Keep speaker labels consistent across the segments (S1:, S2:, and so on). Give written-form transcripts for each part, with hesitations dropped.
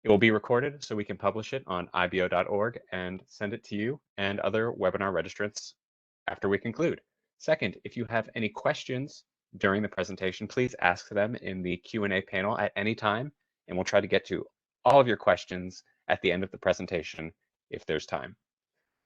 S1: It will be recorded so we can publish it on ibo.org and send it to you and other webinar registrants after we conclude. Second, if you have any questions during the presentation, please ask them in the Q&A panel at any time, and we'll try to get to all of your questions at the end of the presentation if there's time.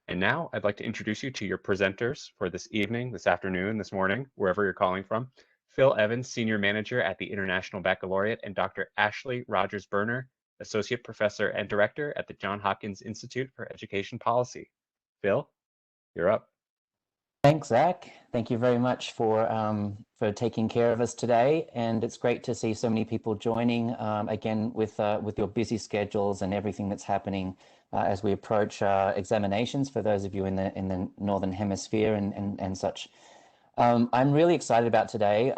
S1: And now I'd like to introduce you to your presenters for this evening, this afternoon, this morning, wherever you're calling from. Phil Evans, Senior Manager at the International Baccalaureate, and Dr. Ashley Rogers-Berner, Associate Professor and Director at the Johns Hopkins Institute for Education Policy. Phil, you're up.
S2: Thanks, Zach. Thank you very much for taking care of us today, and it's great to see so many people joining again with your busy schedules and everything that's happening as we approach examinations for those of you in the Northern Hemisphere and such. I'm really excited about today.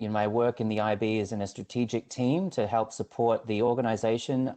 S2: My work in the IB is in a strategic team to help support the organization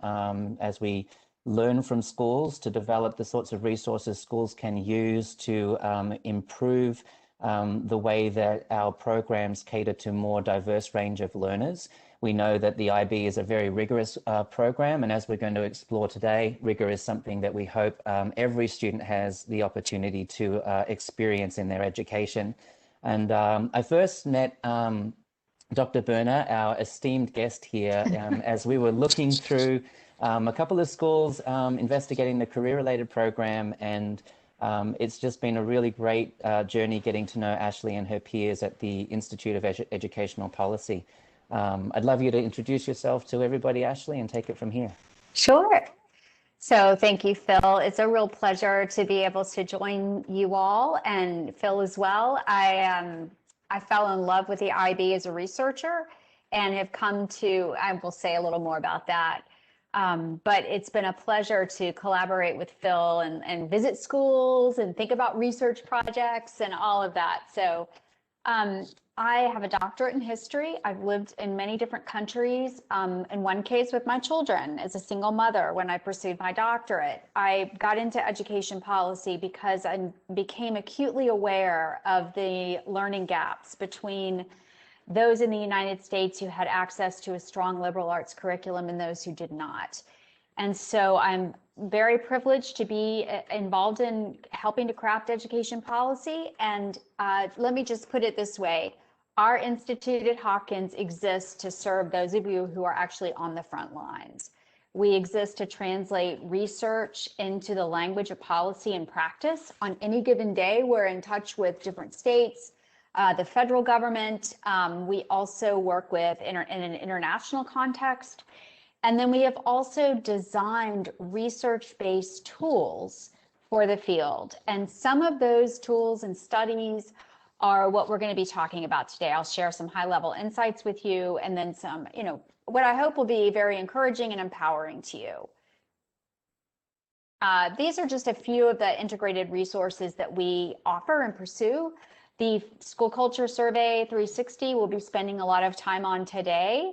S2: as we learn from schools to develop the sorts of resources schools can use to improve the way that our programs cater to more diverse range of learners. We know that the IB is a very rigorous program, and as we're going to explore today, rigor is something that we hope every student has the opportunity to experience in their education. And I first met Dr. Berner, our esteemed guest here, as we were looking through a couple of schools investigating the career-related program, and it's just been a really great journey getting to know Ashley and her peers at the Institute of Educational Policy. I'd love you to introduce yourself to everybody, Ashley, and take it from here.
S3: Sure. So thank you, Phil. It's a real pleasure to be able to join you all, and Phil as well. I fell in love with the IB as a researcher and have come to, I will say a little more about that. But it's been a pleasure to collaborate with Phil and visit schools and think about research projects and all of that. So I have a doctorate in history. I've lived in many different countries. In one case with my children as a single mother when I pursued my doctorate. I got into education policy because I became acutely aware of the learning gaps between those in the United States who had access to a strong liberal arts curriculum and those who did not. And so I'm very privileged to be involved in helping to craft education policy. And let me just put it this way. Our institute at Hopkins exists to serve those of you who are actually on the front lines. We exist to translate research into the language of policy and practice. On any given day, we're in touch with different states, the federal government. We also work with in an international context. And then we have also designed research-based tools for the field. And some of those tools and studies are what we're going to be talking about today. I'll share some high-level insights with you, and then some, what I hope will be very encouraging and empowering to you. These are just a few of the integrated resources that we offer and pursue. The School Culture Survey 360 we'll be spending a lot of time on today.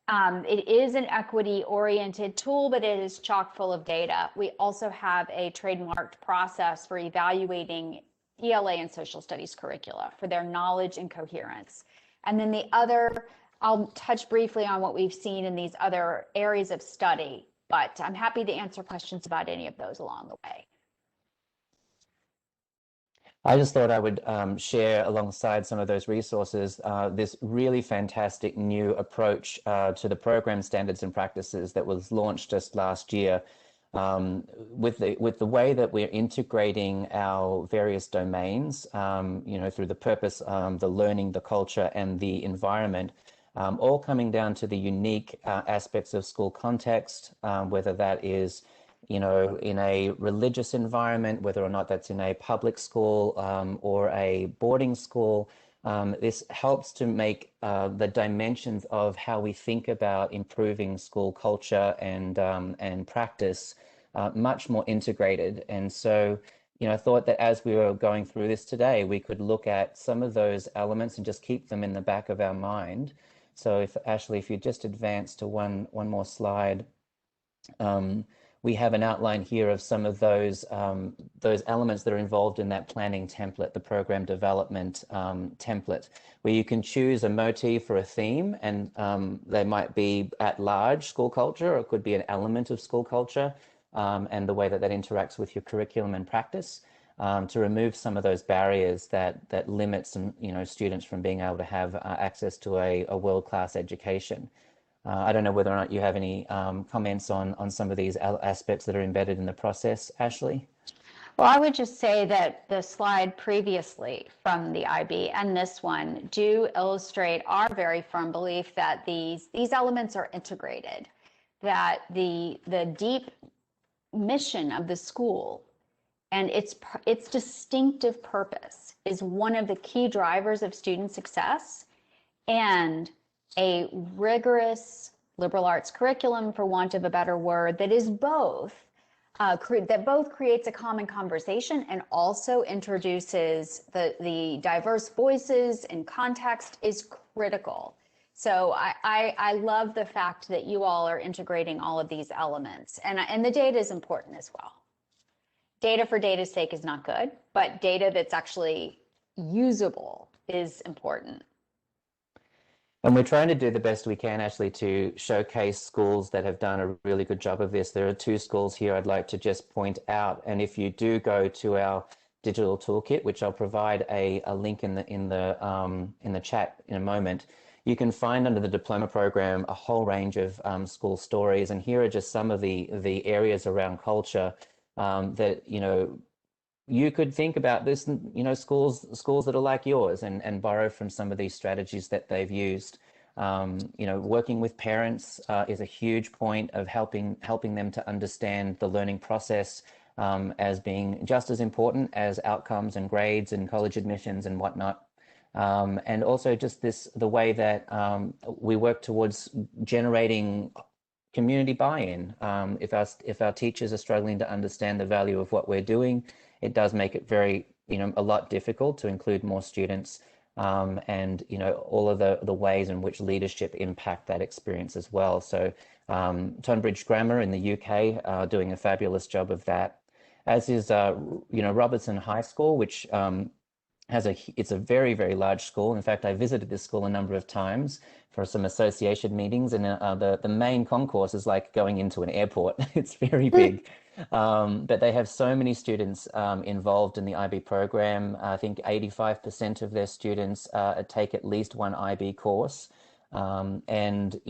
S3: It is an equity-oriented tool, but it is chock full of data. We also have a trademarked process for evaluating ELA and social studies curricula for their knowledge and coherence. And then the other, I'll touch briefly on what we've seen in these other areas of study, but I'm happy to answer questions about any of those along the way.
S2: I just thought I would share alongside some of those resources this really fantastic new approach to the program standards and practices that was launched just last year. With the way that we're integrating our various domains, through the purpose, the learning, the culture, and the environment, all coming down to the unique aspects of school context, whether that is, in a religious environment, whether or not that's in a public school or a boarding school. This helps to make the dimensions of how we think about improving school culture and practice much more integrated. And so, I thought that as we were going through this today, we could look at some of those elements and just keep them in the back of our mind. So Ashley, if you just advance to one more slide. we have an outline here of some of those elements that are involved in that planning template, the program development template, where you can choose a motif or a theme, and they might be at large school culture, or it could be an element of school culture, and the way that that interacts with your curriculum and practice, to remove some of those barriers that limit some students from being able to have access to a world-class education. I don't know whether or not you have any comments on some of these aspects that are embedded in the process, Ashley?
S3: Well, I would just say that the slide previously from the IB and this one do illustrate our very firm belief that these elements are integrated, that the deep mission of the school and its distinctive purpose is one of the key drivers of student success, and a rigorous liberal arts curriculum, for want of a better word, that is both creates a common conversation and also introduces the diverse voices and context is critical. So I love the fact that you all are integrating all of these elements, and the data is important as well. Data for data's sake is not good, but data that's actually usable is important.
S2: And we're trying to do the best we can, Ashley, to showcase schools that have done a really good job of this. There are 2 schools here I'd like to just point out. And if you do go to our digital toolkit, which I'll provide a link in the chat in a moment, you can find under the diploma program a whole range of school stories. And here are just some of the areas around culture that you could think about this, schools that are like yours, and borrow from some of these strategies that they've used. Working with parents is a huge point of helping them to understand the learning process as being just as important as outcomes and grades and college admissions and whatnot. And also just the way that we work towards generating community buy-in. If our teachers are struggling to understand the value of what we're doing, it does make it a lot difficult to include more students, and all of the ways in which leadership impact that experience as well. So Tonbridge Grammar in the UK are doing a fabulous job of that, as is Robertson High School, which it's a very, very large school. In fact, I visited this school a number of times for some association meetings, and the main concourse is like going into an airport. It's very big. But they have so many students involved in the IB program. I think 85% of their students take at least one IB course. And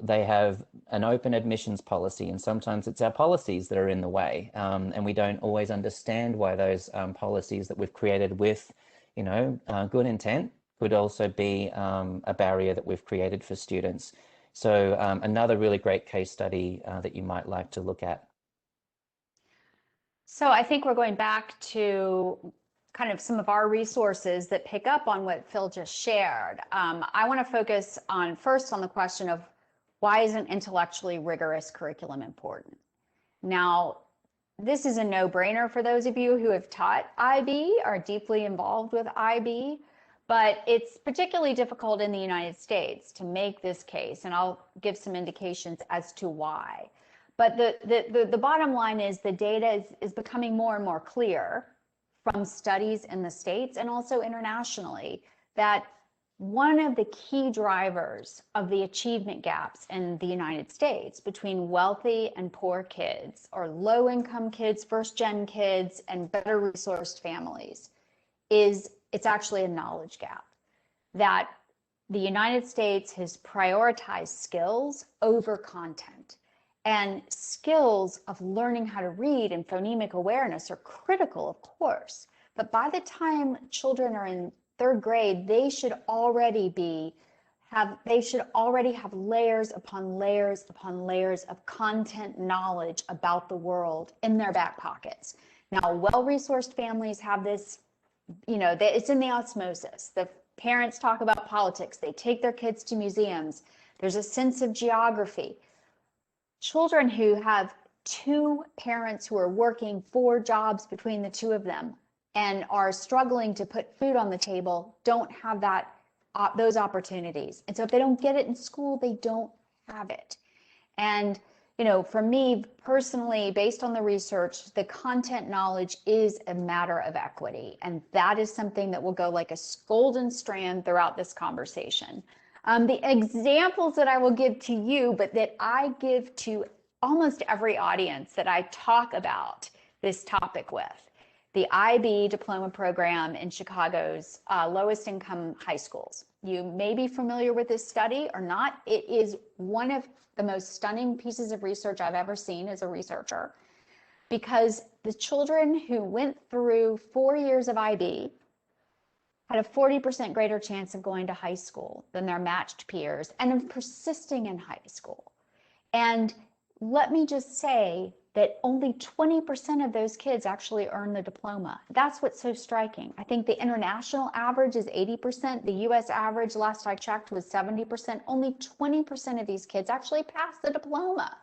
S2: they have an open admissions policy, and sometimes it's our policies that are in the way, and we don't always understand why those policies that we've created with good intent could also be a barrier that we've created for students. So another really great case study that you might like to look at.
S3: So I think we're going back to kind of some of our resources that pick up on what Phil just shared. I want to focus first on the question of why is an intellectually rigorous curriculum important? Now, this is a no-brainer for those of you who have taught IB, are deeply involved with IB, but it's particularly difficult in the United States to make this case, and I'll give some indications as to why. But the bottom line is the data is becoming more and more clear from studies in the States and also internationally that one of the key drivers of the achievement gaps in the United States between wealthy and poor kids, or low-income kids, first-gen kids, and better resourced families, it's actually a knowledge gap. That the United States has prioritized skills over content. And skills of learning how to read and phonemic awareness are critical, of course. But by the time children are in 3rd grade, they should already have layers upon layers upon layers of content knowledge about the world in their back pockets. Now, well-resourced families have this, it's in the osmosis. The parents talk about politics. They take their kids to museums. There's a sense of geography. Children who have 2 parents who are working 4 jobs between the 2 of them and are struggling to put food on the table don't have those opportunities. And so if they don't get it in school, they don't have it. And for me personally, based on the research, the content knowledge is a matter of equity. And that is something that will go like a golden strand throughout this conversation. The examples that I will give to you, but that I give to almost every audience that I talk about this topic with, the IB diploma program in Chicago's lowest income high schools. You may be familiar with this study or not. It is one of the most stunning pieces of research I've ever seen as a researcher, because the children who went through 4 years of IB had a 40% greater chance of going to high school than their matched peers and of persisting in high school. And let me just say that only 20% of those kids actually earn the diploma. That's what's so striking. I think the international average is 80%. The US average, last I checked, was 70%. Only 20% of these kids actually pass the diploma.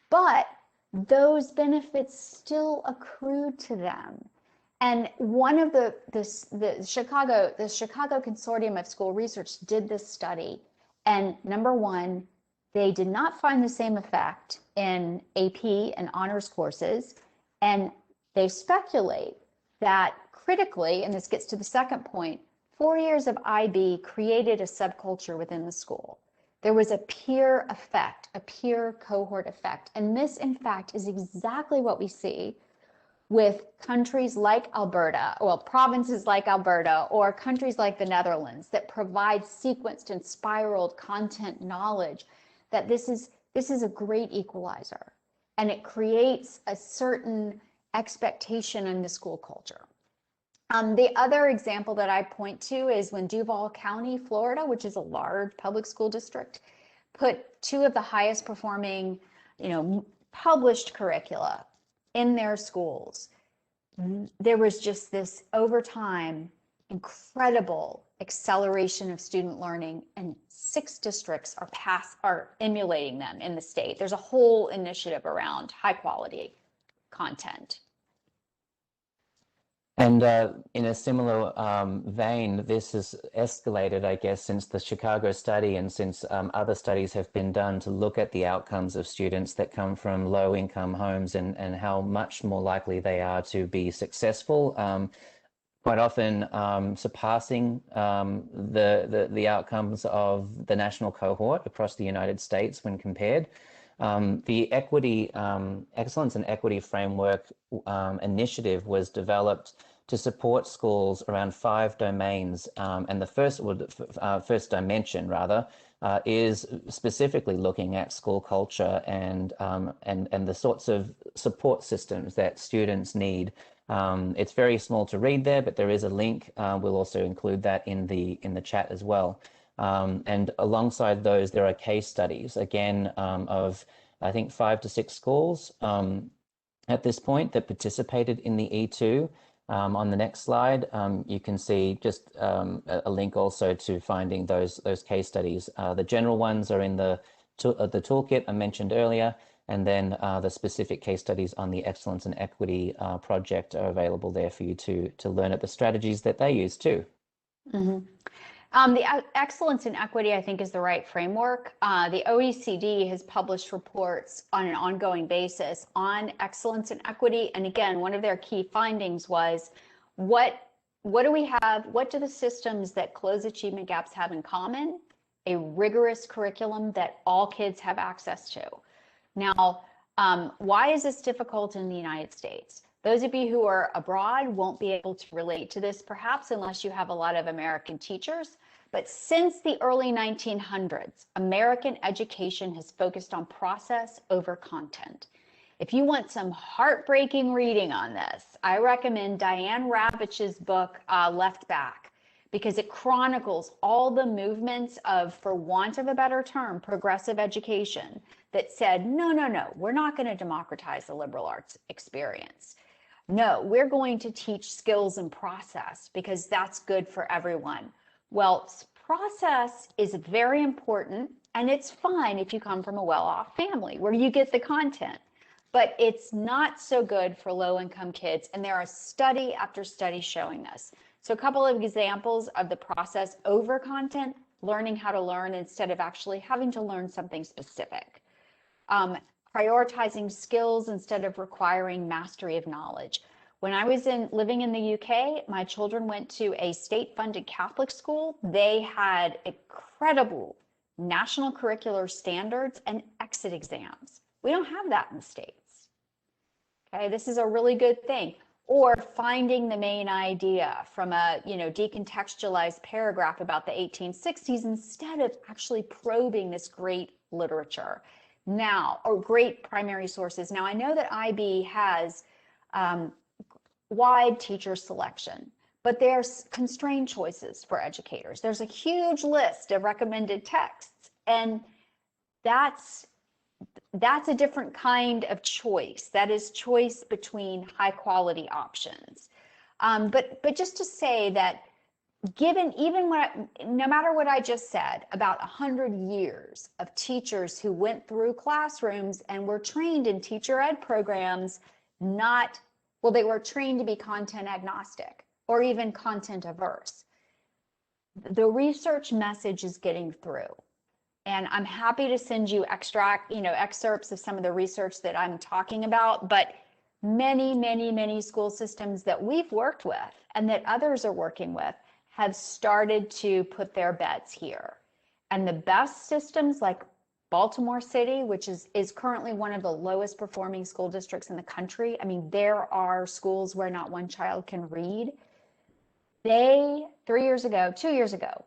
S3: But those benefits still accrue to them. And one of the Chicago Consortium of School Research did this study. And number one, they did not find the same effect in AP and honors courses. And they speculate that critically, and this gets to the second point, 4 years of IB created a subculture within the school. There was a peer effect, a peer cohort effect. And this, in fact, is exactly what we see with countries like Alberta, well, provinces like Alberta, or countries like the Netherlands that provide sequenced and spiraled content knowledge, that this is a great equalizer, and it creates a certain expectation in the school culture. The other example that I point to is when Duval County, Florida, which is a large public school district, put 2 of the highest performing, published curricula in their schools. There was just this, over time, incredible acceleration of student learning, and 6 districts are emulating them in the state. There's a whole initiative around high quality content.
S2: And in a similar vein, this has escalated, I guess, since the Chicago study and since other studies have been done to look at the outcomes of students that come from low-income homes and how much more likely they are to be successful, quite often surpassing the outcomes of the national cohort across the United States when compared. The equity, excellence and equity framework initiative was developed to support schools around 5 domains, and the first dimension rather is specifically looking at school culture and the sorts of support systems that students need. It's very small to read there, but there is a link. We'll also include that in the chat as well. And alongside those, there are case studies, again, of, I think, 5 to 6 schools at this point that participated in the E2. On the next slide, you can see just a link also to finding those case studies. The general ones are in the toolkit I mentioned earlier, and then the specific case studies on the Excellence and Equity project are available there for you to learn at the strategies that they use too.
S3: Mm-hmm. The Excellence in Equity, I think, is the right framework. The OECD has published reports on an ongoing basis on excellence in equity. And again, one of their key findings was what do we have? What do the systems that close achievement gaps have in common? A rigorous curriculum that all kids have access to. Now, why is this difficult in the United States? Those of you who are abroad won't be able to relate to this, perhaps, unless you have a lot of American teachers. But since the early 1900s, American education has focused on process over content. If you want some heartbreaking reading on this, I recommend Diane Ravitch's book, Left Back, because it chronicles all the movements of, for want of a better term, progressive education that said, no, we're not going to democratize the liberal arts experience. No, we're going to teach skills and process because that's good for everyone. Well, process is very important, and it's fine if you come from a well-off family where you get the content, but it's not so good for low-income kids, and there are study after study showing this. So a couple of examples of the process over content, learning how to learn instead of actually having to learn something specific. prioritizing skills instead of requiring mastery of knowledge. When I was living in the UK, my children went to a state-funded Catholic school. They had incredible national curricular standards and exit exams. We don't have that in the States. Okay, this is a really good thing. Or finding the main idea from a decontextualized paragraph about the 1860s instead of actually probing this great literature now, or great primary sources. Now, I know that IB has wide teacher selection, but there's constrained choices for educators. There's a huge list of recommended texts, and that's a different kind of choice. That is choice between high quality options. But just to say that given no matter what I just said about 100 years of teachers who went through classrooms and were trained in teacher ed programs, they were trained to be content agnostic or even content averse. The research message is getting through. And I'm happy to send you excerpts of some of the research that I'm talking about, but many school systems that we've worked with and that others are working with have started to put their bets here. And the best systems like Baltimore City, which is currently one of the lowest performing school districts in the country. I mean, there are schools where not one child can read. They, 2 years ago,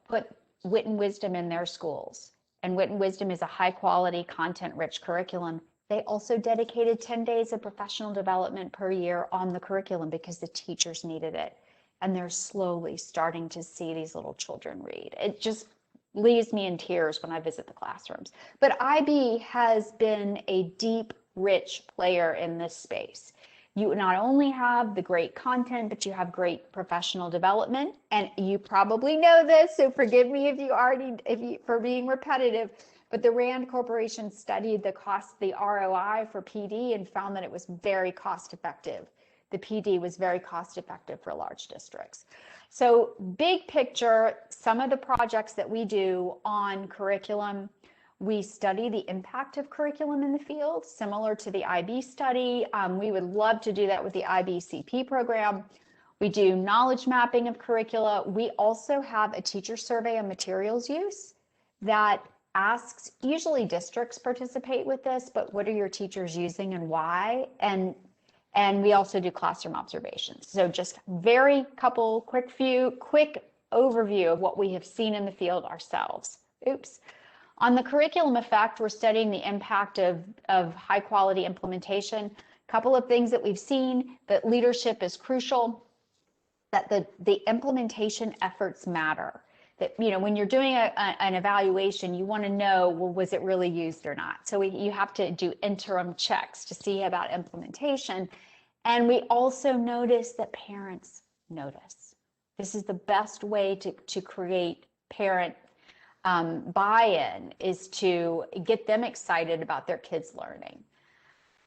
S3: put Wit and Wisdom in their schools. And Wit and Wisdom is a high quality, content-rich curriculum. They also dedicated 10 days of professional development per year on the curriculum because the teachers needed it. And they're slowly starting to see these little children read. It just leaves me in tears when I visit the classrooms. But IB has been a deep, rich player in this space. You not only have the great content, but you have great professional development. And you probably know this, so forgive me for being repetitive, but the RAND Corporation studied the ROI for PD and found that it was very cost effective. The PD was very cost effective for large districts. So big picture, some of the projects that we do on curriculum, we study the impact of curriculum in the field, similar to the IB study. We would love to do that with the IBCP program. We do knowledge mapping of curricula. We also have a teacher survey of materials use that asks, usually districts participate with this, but what are your teachers using and why? And we also do classroom observations. So just quick overview of what we have seen in the field ourselves. On the curriculum effect, we're studying the impact of high quality implementation. A couple of things that we've seen, that leadership is crucial, that the implementation efforts matter. That, when you're doing an evaluation, you want to know, well, was it really used or not? So you have to do interim checks to see about implementation. And we also notice that parents notice. This is the best way to create parent buy-in, is to get them excited about their kids learning.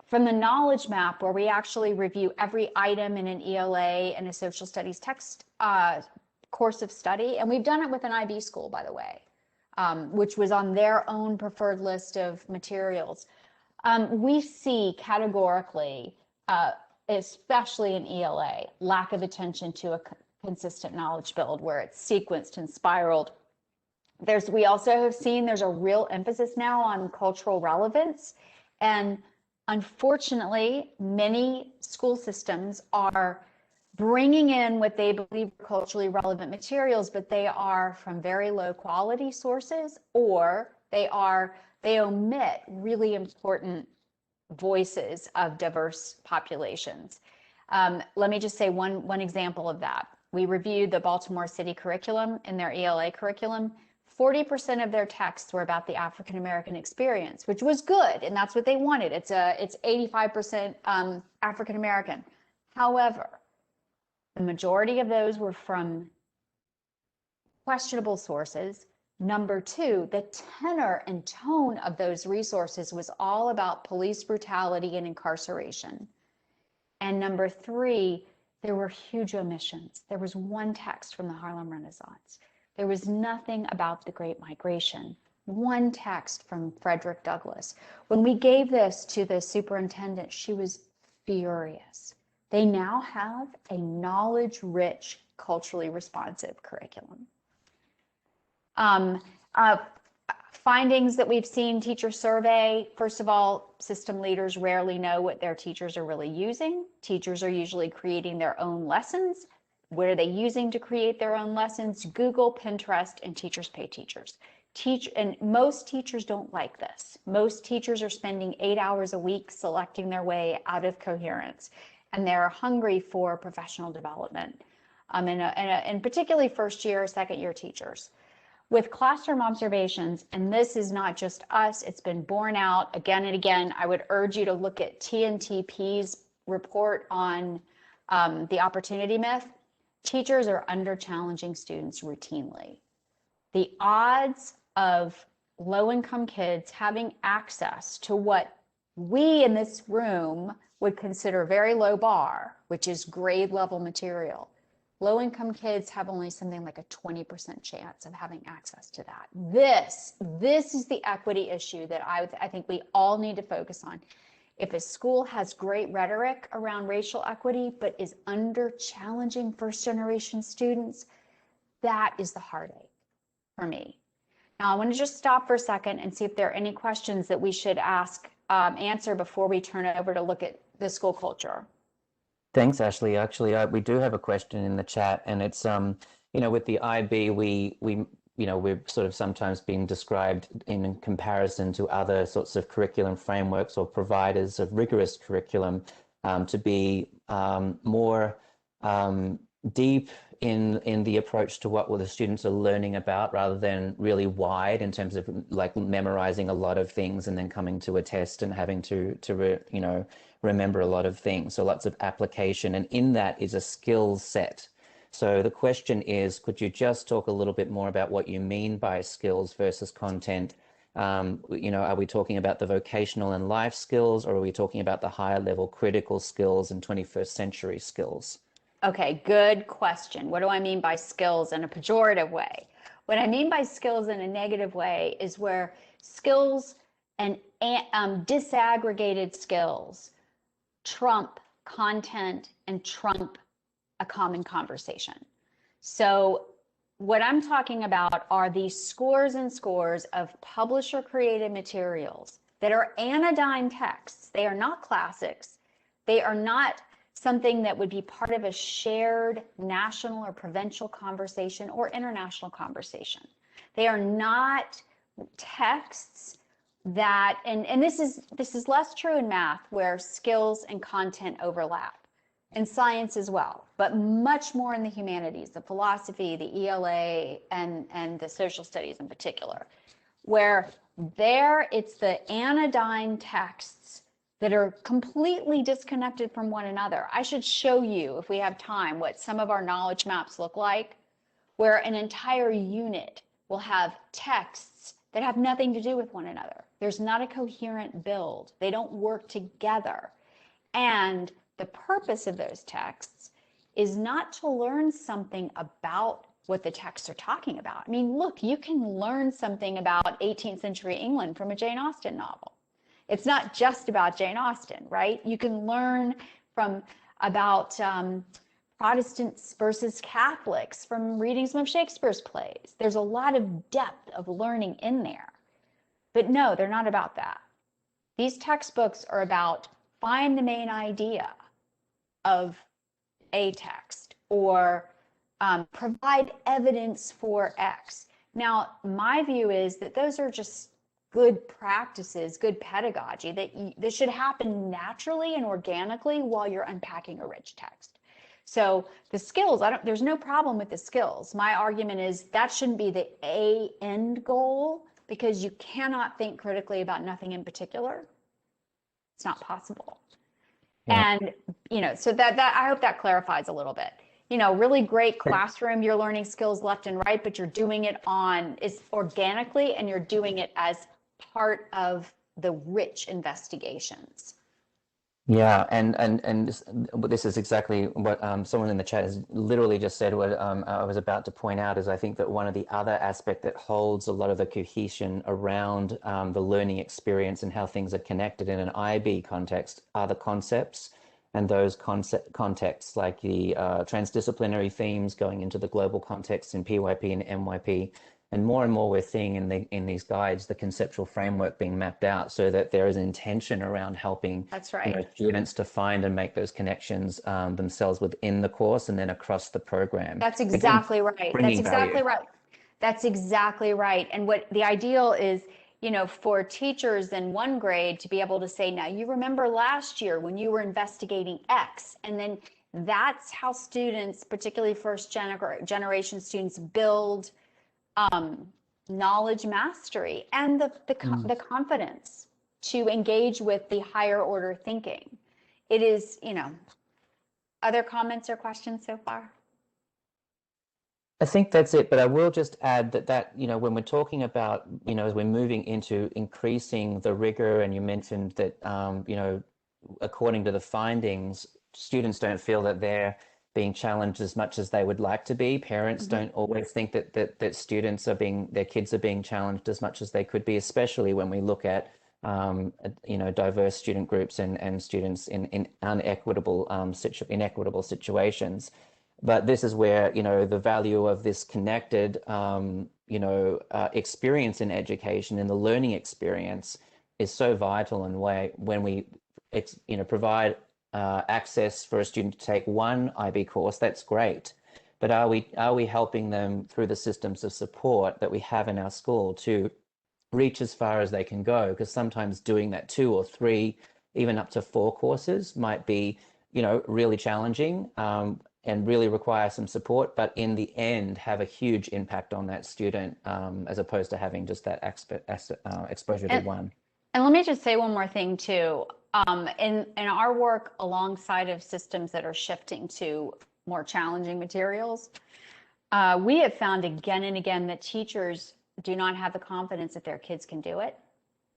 S3: From the knowledge map, where we actually review every item in an ELA and a social studies text course of study, and we've done it with an IB school, by the way, which was on their own preferred list of materials. We see categorically, especially in ELA, lack of attention to a consistent knowledge build where it's sequenced and spiraled. We also have seen there's a real emphasis now on cultural relevance. And unfortunately, many school systems are bringing in what they believe are culturally relevant materials, but they are from very low quality sources, or they omit really important voices of diverse populations. Let me just say one example of that. We reviewed the Baltimore City curriculum in their ELA curriculum. 40% of their texts were about the African American experience, which was good, and that's what they wanted. It's 85% African American. However, the majority of those were from questionable sources. Number two, the tenor and tone of those resources was all about police brutality and incarceration. And number three, there were huge omissions. There was one text from the Harlem Renaissance. There was nothing about the Great Migration, one text from Frederick Douglass. When we gave this to the superintendent, she was furious. They now have a knowledge-rich, culturally responsive curriculum. Findings that we've seen, teacher survey. First of all, system leaders rarely know what their teachers are really using. Teachers are usually creating their own lessons. What are they using to create their own lessons? Google, Pinterest, and teachers pay teachers. And most teachers don't like this. Most teachers are spending 8 hours a week selecting their way out of coherence, and they're hungry for professional development, and particularly first year, second year teachers. With classroom observations, and this is not just us, it's been borne out again and again. I would urge you to look at TNTP's report on the opportunity myth. Teachers are under-challenging students routinely. The odds of low-income kids having access to what we in this room would consider very low bar, which is grade level material, low-income kids have only something like a 20% chance of having access to that. This is the equity issue that I think we all need to focus on. If a school has great rhetoric around racial equity, but is under-challenging first-generation students, that is the heartache for me. Now, I want to just stop for a second and see if there are any questions that we should answer before we turn it over to look at the school culture.
S2: Thanks, Ashley. Actually, we do have a question in the chat, and it's with the IB, we're sort of sometimes being described in comparison to other sorts of curriculum frameworks or providers of rigorous curriculum to be more deep in the approach to what the students are learning about, rather than really wide in terms of like memorizing a lot of things and then coming to a test and having to remember a lot of things. So lots of application, and in that is a skills set. So the question is, could you just talk a little bit more about what you mean by skills versus content? Are we talking about the vocational and life skills, or are we talking about the higher level critical skills and 21st century skills?
S3: Okay, good question. What do I mean by skills in a pejorative way? What I mean by skills in a negative way is where skills and disaggregated skills trump content and trump a common conversation. So what I'm talking about are these scores and scores of publisher created materials that are anodyne texts. They are not classics. They are not something that would be part of a shared national or provincial conversation or international conversation. They are not texts that, and this is less true in math, where skills and content overlap, in science as well, but much more in the humanities, the philosophy, the ELA, and the social studies in particular, where there it's the anodyne texts that are completely disconnected from one another. I should show you, if we have time, what some of our knowledge maps look like, where an entire unit will have texts that have nothing to do with one another. There's not a coherent build. They don't work together. And the purpose of those texts is not to learn something about what the texts are talking about. I mean, look, you can learn something about 18th century England from a Jane Austen novel. It's not just about Jane Austen, right? You can learn about Protestants versus Catholics from reading some of Shakespeare's plays. There's a lot of depth of learning in there. But no, they're not about that. These textbooks are about find the main idea of a text, or provide evidence for X. Now, my view is that those are just good practices, good pedagogy that should happen naturally and organically while you're unpacking a rich text. So the skills, there's no problem with the skills. My argument is that shouldn't be the end goal, because you cannot think critically about nothing in particular. It's not possible. Yeah. And, so that I hope that clarifies a little bit. Really great classroom, you're learning skills left and right, but you're doing it is organically, and you're doing it as part of the rich investigations.
S2: Yeah, and this is exactly what someone in the chat has literally just said. What I was about to point out is I think that one of the other aspect that holds a lot of the cohesion around the learning experience and how things are connected in an IB context are the concepts, and those contexts like the transdisciplinary themes going into the global context in PYP and MYP. And more we're seeing in these guides the conceptual framework being mapped out so that there is intention around helping
S3: That's right.
S2: students to find and make those connections themselves within the course and then across the program.
S3: That's
S2: Again,
S3: exactly right. That's
S2: bringing value.
S3: exactly right. That's exactly right. And what the ideal is, for teachers in one grade to be able to say, now you remember last year when you were investigating X, and then that's how students, particularly first generation students, build knowledge mastery and the confidence to engage with the higher order thinking. It is, other comments or questions so far?
S2: I think that's it, but I will just add that when we're talking about, as we're moving into increasing the rigor, and you mentioned that, according to the findings, students don't feel that they're being challenged as much as they would like to be. Parents don't always think that students their kids are being challenged as much as they could be, especially when we look at, diverse student groups and students in inequitable situations. But this is where, the value of this connected, experience in education and the learning experience is so vital. And when we, provide access for a student to take one IB course, that's great. But are we helping them through the systems of support that we have in our school to reach as far as they can go? Because sometimes doing that 2 or 3, even up to 4 courses might be, really challenging. And really require some support, but in the end have a huge impact on that student, as opposed to having just that exposure to one.
S3: And let me just say one more thing too. In our work alongside of systems that are shifting to more challenging materials, we have found again and again that teachers do not have the confidence that their kids can do it.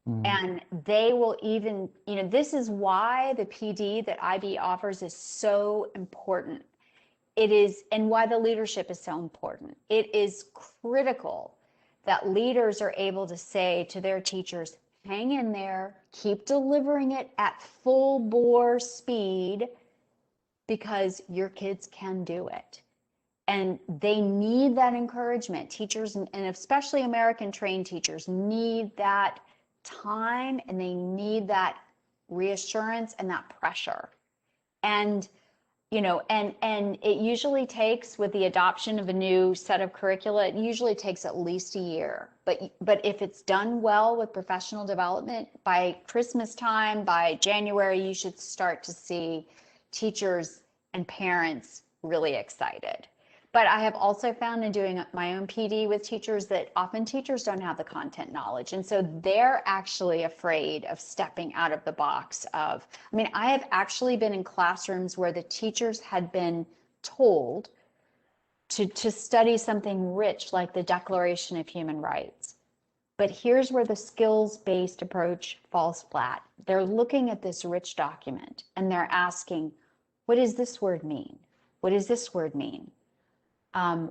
S3: And they will even, this is why the PD that IB offers is so important. It is, and why the leadership is so important. It is critical that leaders are able to say to their teachers, hang in there, keep delivering it at full bore speed, because your kids can do it. And they need that encouragement. Teachers, and especially American trained teachers, need that time, and they need that reassurance and that pressure. And and it usually takes, with the adoption of a new set of curricula, it usually takes at least a year. But if it's done well with professional development, by Christmas time, by January, you should start to see teachers and parents really excited. But I have also found in doing my own PD with teachers that often teachers don't have the content knowledge. And so they're actually afraid of stepping out of the box I have actually been in classrooms where the teachers had been told to study something rich like the Declaration of Human Rights. But here's where the skills-based approach falls flat. They're looking at this rich document and they're asking, what does this word mean? What does this word mean?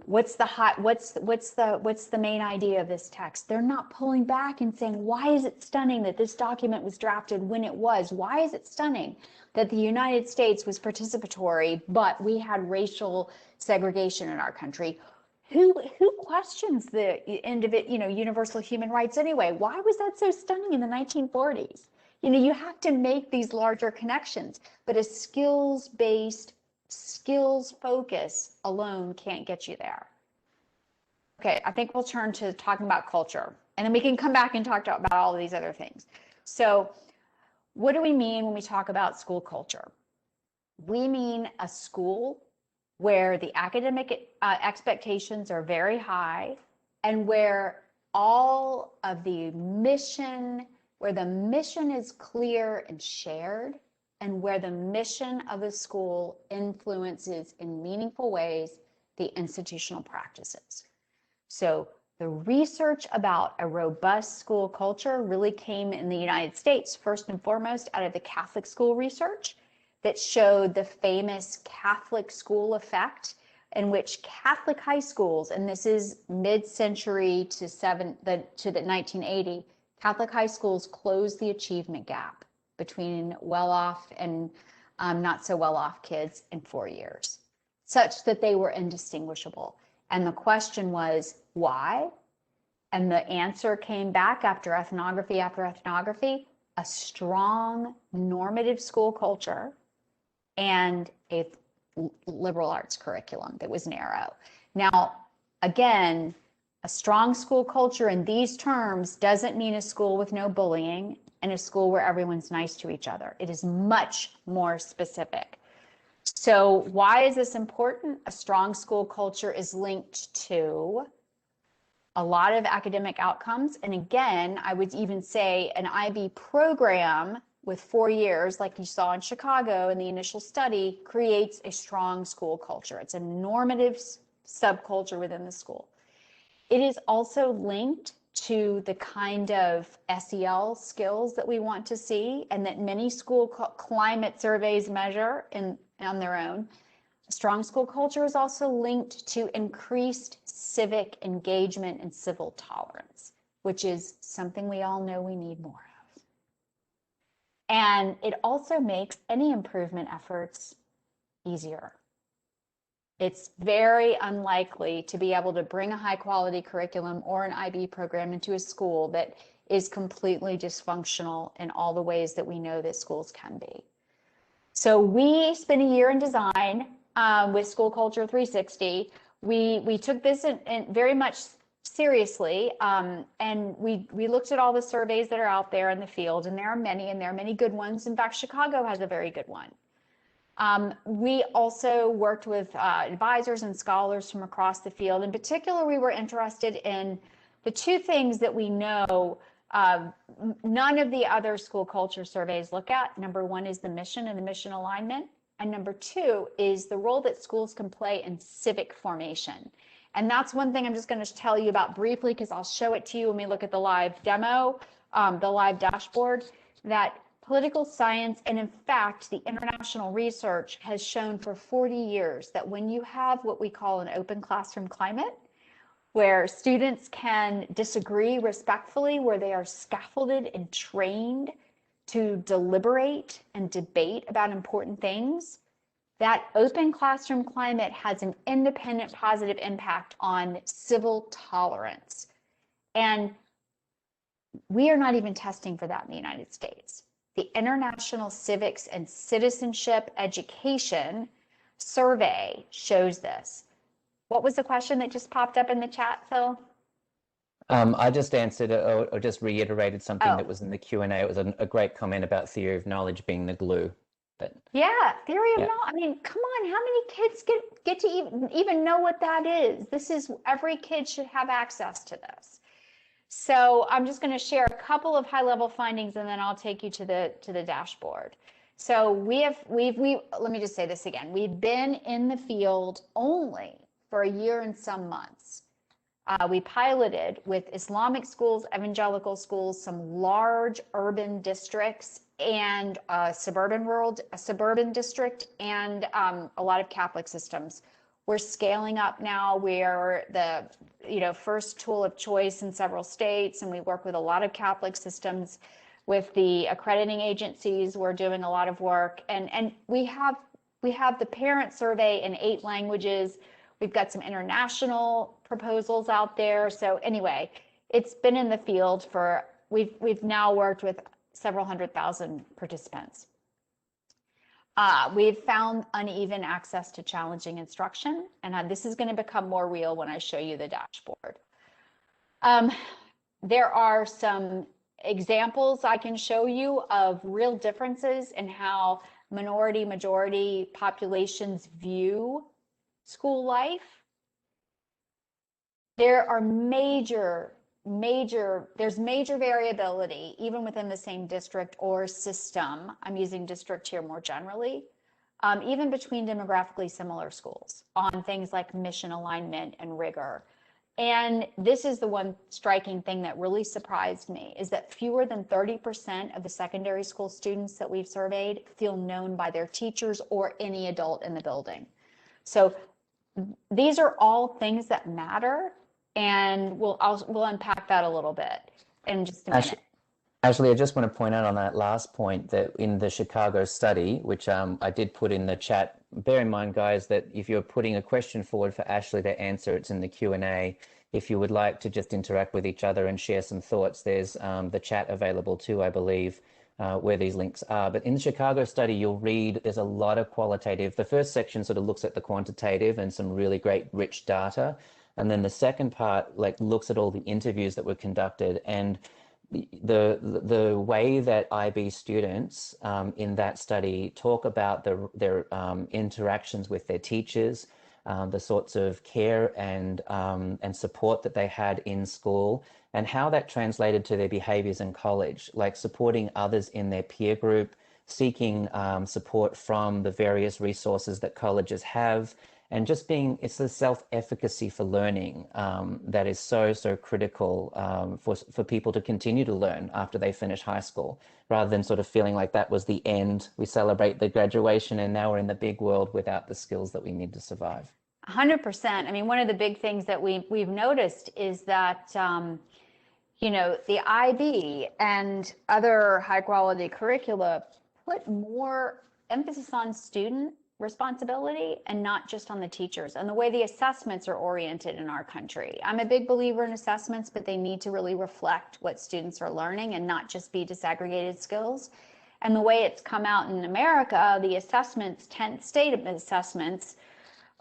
S3: What's the main idea of this text? They're not pulling back and saying, why is it stunning that this document was drafted when it was? Why is it stunning that the United States was participatory, but we had racial segregation in our country? Who questions the universal human rights anyway? Why was that so stunning in the 1940s? You have to make these larger connections, but a skills focus alone can't get you there. Okay, I think we'll turn to talking about culture, and then we can come back and talk about all of these other things. So what do we mean when we talk about school culture? We mean a school where the academic expectations are very high, and where all of the mission, where the mission is clear and shared, and where the mission of the school influences in meaningful ways the institutional practices. So The research about a robust school culture really came in the United States, first and foremost, out of the Catholic school research that showed the famous Catholic school effect, in which Catholic high schools, and this is mid-century to the 1980, Catholic high schools closed the achievement gap between well-off and not so well-off kids in 4 years, such that they were indistinguishable. And the question was, why? And the answer came back after ethnography after ethnography: a strong normative school culture and a liberal arts curriculum that was narrow. Now, again, a strong school culture in these terms doesn't mean a school with no bullying and a school where everyone's nice to each other. It is much more specific. So why is this important? A strong school culture is linked to a lot of academic outcomes. And again, I would even say an IB program with 4 years, like you saw in Chicago in the initial study, creates a strong school culture. It's a normative subculture within the school. It is also linked to the kind of SEL skills that we want to see and that many school climate surveys measure on their own. A strong school culture is also linked to increased civic engagement and civil tolerance, which is something we all know we need more of. And it also makes any improvement efforts easier. It's very unlikely to be able to bring a high quality curriculum or an IB program into a school that is completely dysfunctional in all the ways that we know that schools can be. So we spent a year in design with School Culture 360. We took this in very much seriously, and we looked at all the surveys that are out there in the field, and there are many good ones. In fact, Chicago has a very good one. We also worked with advisors and scholars from across the field. In particular, we were interested in the two things that we know none of the other school culture surveys look at. Number one is the mission and the mission alignment. And number two is the role that schools can play in civic formation. And that's one thing I'm just going to tell you about briefly, because I'll show it to you when we look at the live demo, the live dashboard, that political science, and in fact, the international research has shown for 40 years that when you have what we call an open classroom climate, where students can disagree respectfully, where they are scaffolded and trained to deliberate and debate about important things, that open classroom climate has an independent positive impact on civil tolerance. And we are not even testing for that in the United States. The International Civics and Citizenship Education Survey shows this. What was the question that just popped up in the chat, Phil?
S2: I just answered or just reiterated something that was in the Q&A. It was a great comment about theory of knowledge being the glue. But
S3: yeah, theory of knowledge. I mean, come on, how many kids get to even know what that is? This is, every kid should have access to this. So I'm just going to share a couple of high-level findings, and then I'll take you to the dashboard. So let me just say this again. We've been in the field only for a year and some months. We piloted with Islamic schools, evangelical schools, some large urban districts, and a suburban district, and a lot of Catholic systems. We're scaling up now. We're the first tool of choice in several states, and we work with a lot of Catholic systems. With the accrediting agencies, we're doing a lot of work, and we have the parent survey in 8 languages. We've got some international proposals out there. So anyway, it's been in the field for, we've now worked with several 100,000 participants. We've found uneven access to challenging instruction, and this is going to become more real when I show you the dashboard. There are some examples I can show you of real differences in how minority-majority populations view school life. There's major variability even within the same district or system. I'm using district here more generally, even between demographically similar schools on things like mission alignment and rigor. And this is the one striking thing that really surprised me, is that fewer than 30% of the secondary school students that we've surveyed feel known by their teachers or any adult in the building. So these are all things that matter, and we'll unpack that a little bit in just a minute.
S2: Actually, I just want to point out on that last point that in the Chicago study, which I did put in the chat, bear in mind, guys, that if you're putting a question forward for Ashley to answer, it's in the Q&A. If you would like to just interact with each other and share some thoughts, there's the chat available too, I believe, where these links are. But in the Chicago study, you'll read there's a lot of qualitative. The first section sort of looks at the quantitative and some really great rich data. And then the second part looks at all the interviews that were conducted. And the way that IB students in that study talk about their interactions with their teachers, the sorts of care and support that they had in school, and how that translated to their behaviors in college, like supporting others in their peer group, seeking support from the various resources that colleges have, and just it's the self-efficacy for learning that is so critical for people to continue to learn after they finish high school, rather than sort of feeling like that was the end. We celebrate the graduation and now we're in the big world without the skills that we need to survive.
S3: 100%. I mean, one of the big things that we've noticed is that the IB and other high quality curricula put more emphasis on student responsibility and not just on the teachers, and the way the assessments are oriented in our country. I'm a big believer in assessments, but they need to really reflect what students are learning and not just be disaggregated skills. And the way it's come out in America, the assessments, 10 state assessments,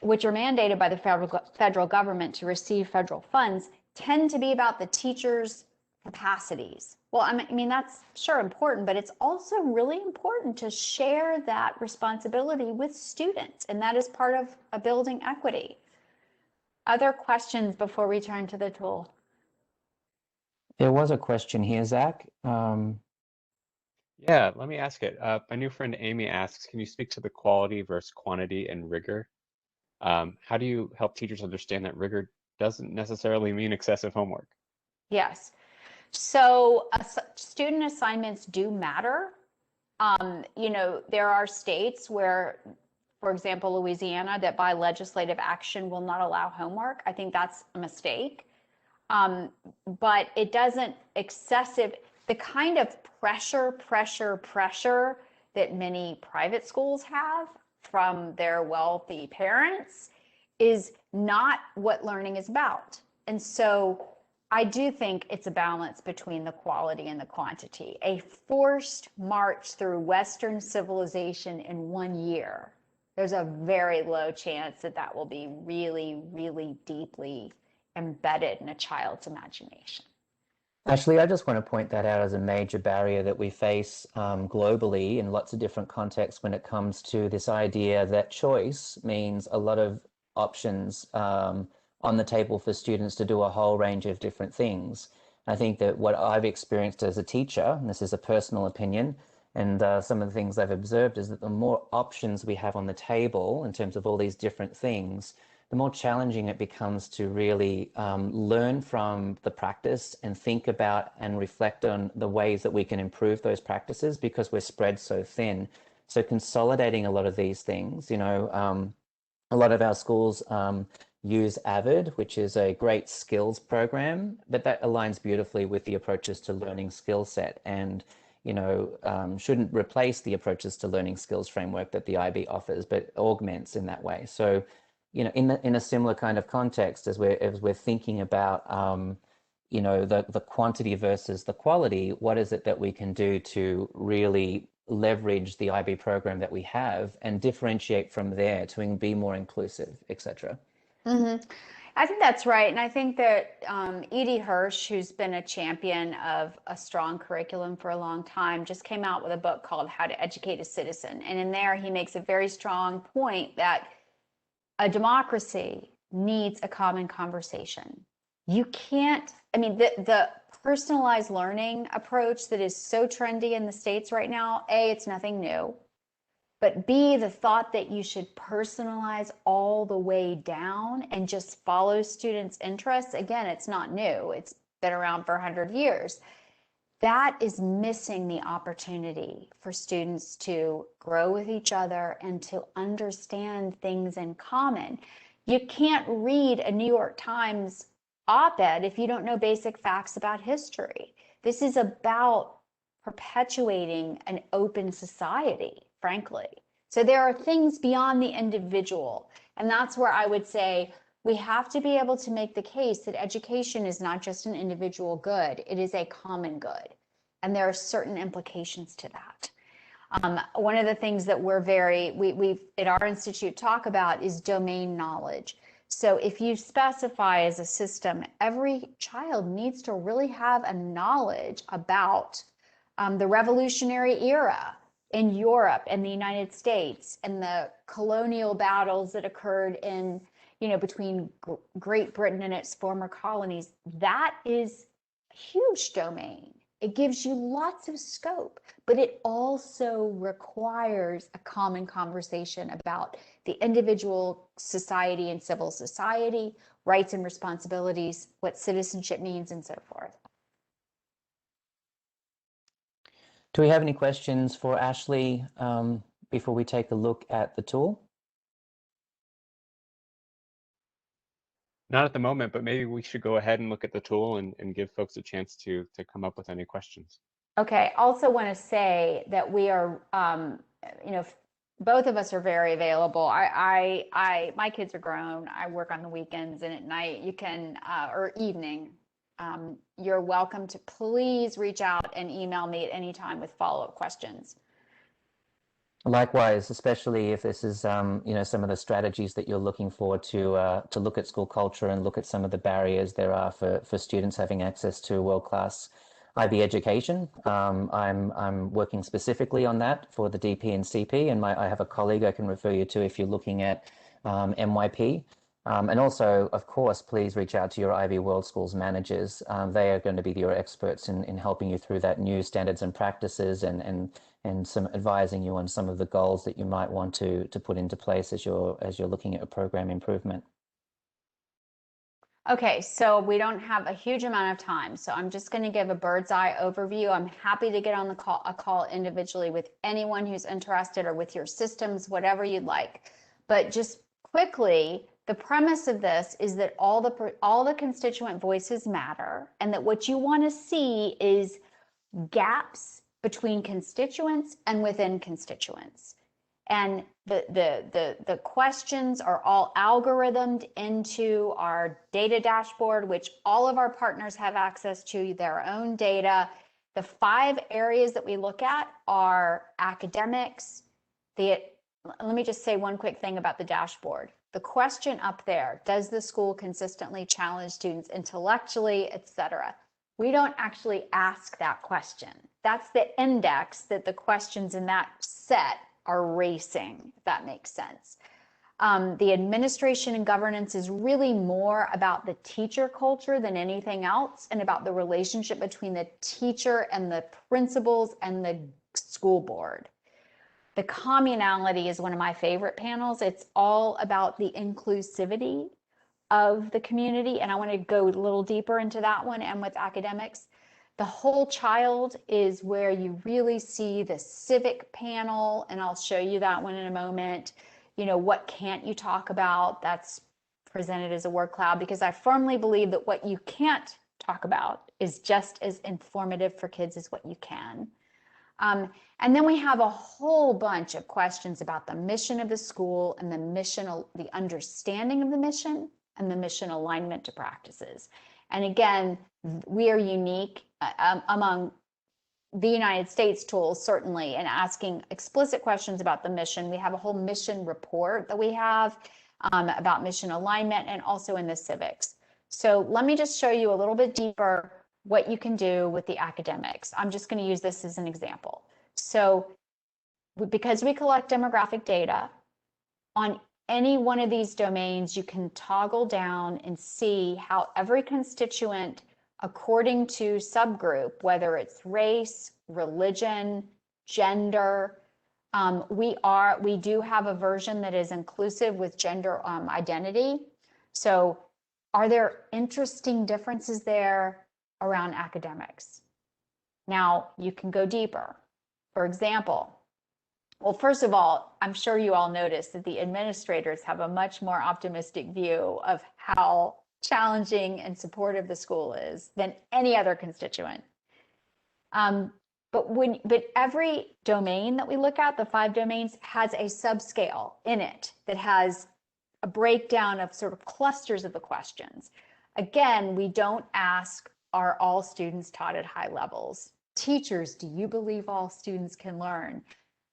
S3: which are mandated by the federal government to receive federal funds, tend to be about the teachers' capacities. Well, I mean, that's sure important, but it's also really important to share that responsibility with students, and that is part of a building equity. Other questions before we turn to the tool?
S2: There was a question here, Zach.
S1: Yeah, let me ask it. My new friend Amy asks, can you speak to the quality versus quantity and rigor? How do you help teachers understand that rigor doesn't necessarily mean excessive homework?
S3: Yes. So student assignments do matter. There are states where, for example, Louisiana, that by legislative action will not allow homework. I think that's a mistake. But it doesn't the kind of pressure that many private schools have from their wealthy parents is not what learning is about. And so I do think it's a balance between the quality and the quantity. A forced march through Western civilization in 1 year, there's a very low chance that will be really, really deeply embedded in a child's imagination.
S2: Actually, I just want to point that out as a major barrier that we face globally in lots of different contexts when it comes to this idea that choice means a lot of options on the table for students to do a whole range of different things. I think that what I've experienced as a teacher, and this is a personal opinion, and some of the things I've observed is that the more options we have on the table in terms of all these different things, the more challenging it becomes to really learn from the practice and think about and reflect on the ways that we can improve those practices, because we're spread so thin. So consolidating a lot of these things, a lot of our schools use AVID, which is a great skills program, but that aligns beautifully with the approaches to learning skill set, and shouldn't replace the approaches to learning skills framework that the IB offers, but augments in that way. So, in a similar kind of context, as we're thinking about, the quantity versus the quality, what is it that we can do to really leverage the IB program that we have and differentiate from there to be more inclusive, etc.
S3: Mm-hmm. I think that's right. And I think that Edie Hirsch, who's been a champion of a strong curriculum for a long time, just came out with a book called How to Educate a Citizen. And in there, he makes a very strong point that a democracy needs a common conversation. You can't, the personalized learning approach that is so trendy in the States right now, it's nothing new. But B, the thought that you should personalize all the way down and just follow students' interests, again, it's not new. It's been around for 100 years. That is missing the opportunity for students to grow with each other and to understand things in common. You can't read a New York Times op-ed if you don't know basic facts about history. This is about perpetuating an open society, frankly. So there are things beyond the individual. And that's where I would say we have to be able to make the case that education is not just an individual good, it is a common good. And there are certain implications to that. One of the things that we at our institute talk about is domain knowledge. So if you specify as a system, every child needs to really have a knowledge about the Revolutionary era in Europe and the United States and the colonial battles that occurred in, between Great Britain and its former colonies. That is a huge domain. It gives you lots of scope, but it also requires a common conversation about the individual society and civil society, rights and responsibilities, what citizenship means, and so forth.
S2: Do we have any questions for Ashley before we take a look at the tool?
S1: Not at the moment, but maybe we should go ahead and look at the tool and give folks a chance to come up with any questions.
S3: Okay, also want to say that we are, both of us are very available. My kids are grown. I work on the weekends and at night. You can, or evening. You're welcome to please reach out and email me at any time with follow-up questions.
S2: Likewise, especially if this is, some of the strategies that you're looking for to look at school culture and look at some of the barriers there are for students having access to world-class IB education. I'm working specifically on that for the DP and CP, and I have a colleague I can refer you to if you're looking at MYP. And also, of course, please reach out to your IB World Schools managers. They are going to be your experts in helping you through that new standards and practices and some advising you on some of the goals that you might want to put into place as you're looking at a program improvement.
S3: Okay, so we don't have a huge amount of time, so I'm just going to give a bird's eye overview. I'm happy to get on a call individually with anyone who's interested or with your systems, whatever you'd like. But just quickly, the premise of this is that all the constituent voices matter, and that what you want to see is gaps between constituents and within constituents. And the questions are all algorithmed into our data dashboard, which all of our partners have access to their own data. The 5 areas that we look at are academics. Let me just say one quick thing about the dashboard. The question up there, does the school consistently challenge students intellectually, etc.? We don't actually ask that question. That's the index that the questions in that set are racing, if that makes sense. The administration and governance is really more about the teacher culture than anything else, and about the relationship between the teacher and the principals and the school board. The communality is one of my favorite panels. It's all about the inclusivity of the community, and I want to go a little deeper into that one. And with academics, the whole child is where you really see the civic panel, and I'll show you that one in a moment. What can't you talk about? That's presented as a word cloud, because I firmly believe that what you can't talk about is just as informative for kids as what you can. And then we have a whole bunch of questions about the mission of the school and the understanding of the mission and the mission alignment to practices. And again, we are unique among the United States tools, certainly, in asking explicit questions about the mission. We have a whole mission report that we have about mission alignment, and also in the civics. So let me just show you a little bit deeper what you can do with the academics. I'm just going to use this as an example. So because we collect demographic data on any one of these domains, you can toggle down and see how every constituent, according to subgroup, whether it's race, religion, gender, We do have a version that is inclusive with gender identity. So are there interesting differences there around academics? Now you can go deeper. For example, well, first of all, I'm sure you all noticed that the administrators have a much more optimistic view of how challenging and supportive the school is than any other constituent. But every domain that we look at, the 5 domains, has a subscale in it that has a breakdown of sort of clusters of the questions. Again, we don't ask, are all students taught at high levels? Teachers, do you believe all students can learn?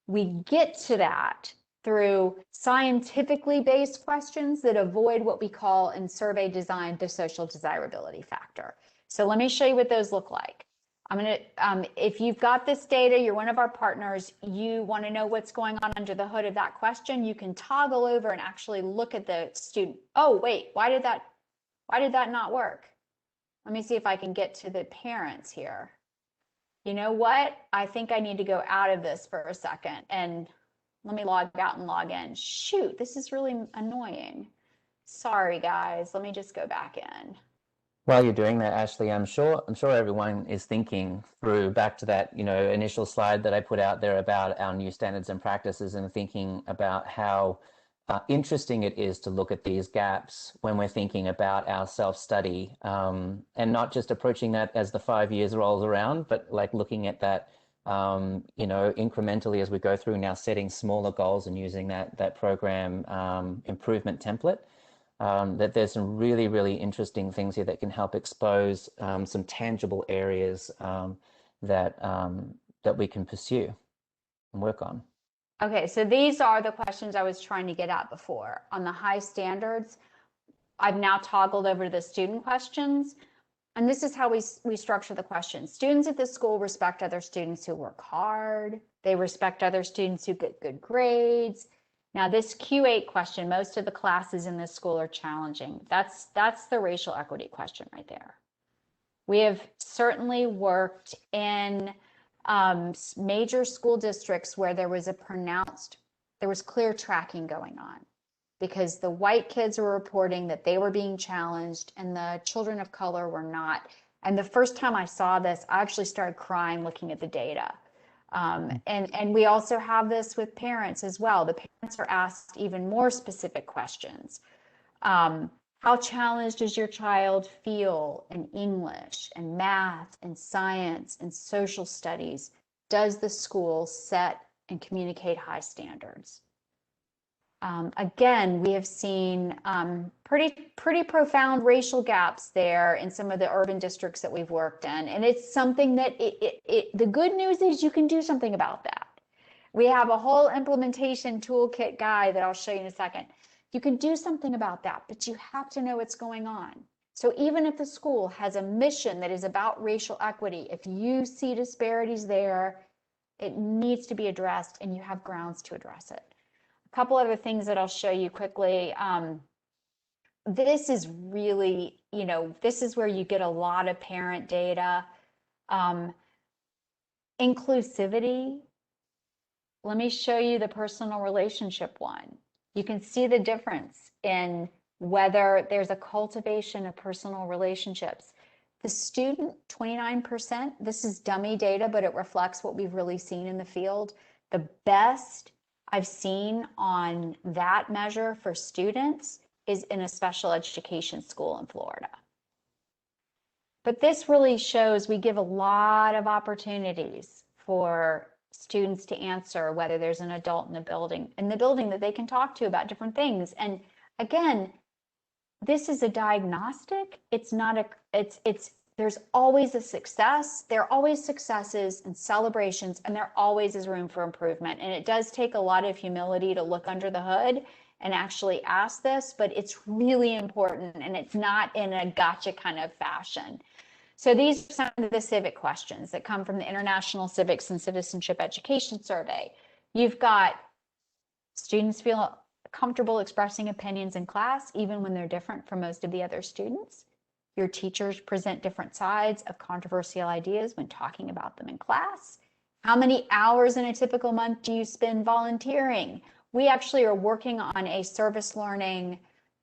S3: We get to that through scientifically based questions that avoid what we call in survey design the social desirability factor. So let me show you what those look like. If you've got this data, you're one of our partners, you want to know what's going on under the hood of that question, you can toggle over and actually look at the student. Oh, wait, why did that not work? Let me see if I can get to the parents here. You know what? I think I need to go out of this for a second and let me log out and log in. Shoot, this is really annoying. Sorry, guys. Let me just go back in.
S2: While you're doing that, Ashley, I'm sure everyone is thinking through back to that, initial slide that I put out there about our new standards and practices, and thinking about how interesting it is to look at these gaps when we're thinking about our self-study, and not just approaching that as the 5 years rolls around, but like looking at that, incrementally as we go through, now setting smaller goals and using that program improvement template. That there's some really, really interesting things here that can help expose some tangible areas that we can pursue and work on.
S3: Okay, so these are the questions I was trying to get at before. On the high standards, I've now toggled over to the student questions. And this is how we structure the questions. Students at this school respect other students who work hard. They respect other students who get good grades. Now this Q8 question, most of the classes in this school are challenging. That's the racial equity question right there. We have certainly worked in major school districts where there was clear tracking going on, because the white kids were reporting that they were being challenged and the children of color were not. And the first time I saw this, I actually started crying looking at the data. And we also have this with parents as well. The parents are asked even more specific questions. How challenged does your child feel in English and math and science and social studies? Does the school set and communicate high standards? Again, we have seen pretty profound racial gaps there in some of the urban districts that we've worked in. And it's something that the good news is you can do something about that. We have a whole implementation toolkit guide that I'll show you in a second. You can do something about that, but you have to know what's going on. So even if the school has a mission that is about racial equity, if you see disparities there, it needs to be addressed and you have grounds to address it. A couple other things that I'll show you quickly. This is really, this is where you get a lot of parent data. Inclusivity. Let me show you the personal relationship one. You can see the difference in whether there's a cultivation of personal relationships. The student, 29%, this is dummy data, but it reflects what we've really seen in the field. The best I've seen on that measure for students is in a special education school in Florida. But this really shows we give a lot of opportunities for students to answer whether there's an adult in the building that they can talk to about different things. And again, this is a diagnostic. It's not there's always a success. There are always successes and celebrations, and there always is room for improvement. And it does take a lot of humility to look under the hood and actually ask this, but it's really important, and it's not in a gotcha kind of fashion. So these are some of the civic questions that come from the International Civics and Citizenship Education Survey. You've got students feel comfortable expressing opinions in class, even when they're different from most of the other students. Your teachers present different sides of controversial ideas when talking about them in class. How many hours in a typical month do you spend volunteering? We actually are working on a service learning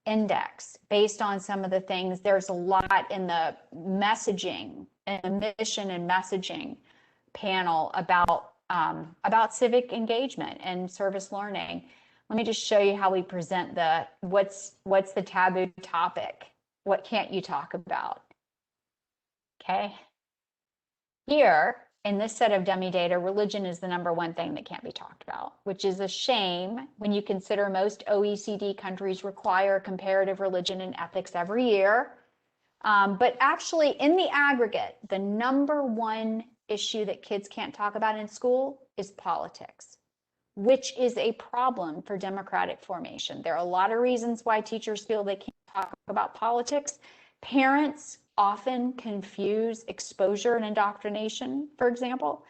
S3: index based on some of the things. There's a lot in the messaging and mission and messaging panel about civic engagement and service learning. Let me just show you how we present what's the taboo topic. What can't you talk about? Okay. Here, in this set of dummy data, religion is the #1 thing that can't be talked about, which is a shame when you consider most OECD countries require comparative religion and ethics every year. But actually, in the aggregate, the #1 issue that kids can't talk about in school is politics, which is a problem for democratic formation. There are a lot of reasons why teachers feel they can't talk about politics. Parents often confuse exposure and indoctrination, for example,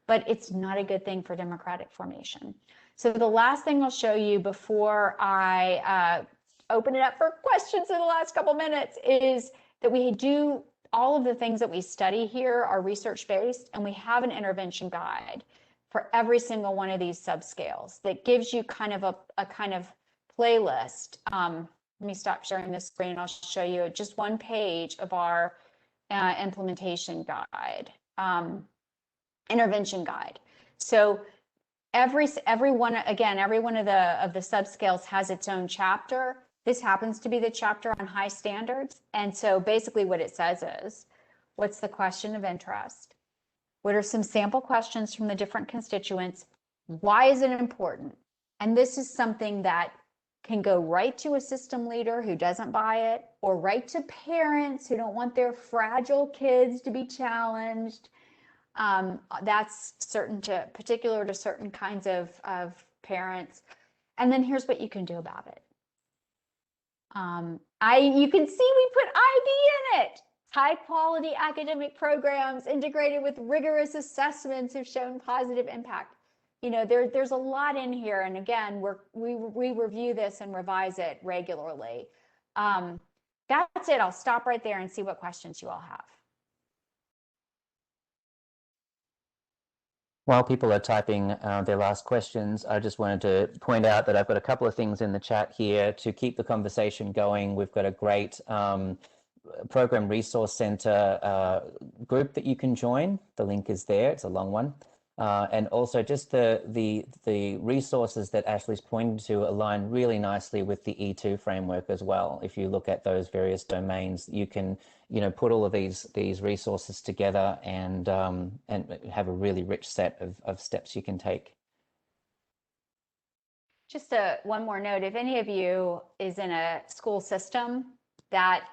S3: but it's not a good thing for democratic formation. So the last thing I'll show you before I open it up for questions in the last couple minutes is that we do all of the things that we study here are research-based, and we have an intervention guide for every single one of these subscales that gives you kind of a kind of playlist. Let me stop sharing this screen. I'll show you just one page of our implementation guide, intervention guide. So every one of the subscales has its own chapter. This happens to be the chapter on high standards. And so basically what it says is, what's the question of interest? What are some sample questions from the different constituents? Why is it important? And this is something that can go right to a system leader who doesn't buy it, or right to parents who don't want their fragile kids to be challenged. That's particular to certain kinds of parents. And then here's what you can do about it. You can see we put IB in it. High quality academic programs integrated with rigorous assessments have shown positive impact. You know, there's a lot in here. And again, we review this and revise it regularly. That's it. I'll stop right there and see what questions you all have.
S2: While people are typing their last questions, I just wanted to point out that I've got a couple of things in the chat here to keep the conversation going. We've got a great Program Resource Center group that you can join. The link is there. It's a long one. And also just the resources that Ashley's pointed to align really nicely with the E2 framework as well. If you look at those various domains, you can put all of these resources together and have a really rich set of steps you can take.
S3: Just one more note, if any of you is in a school system that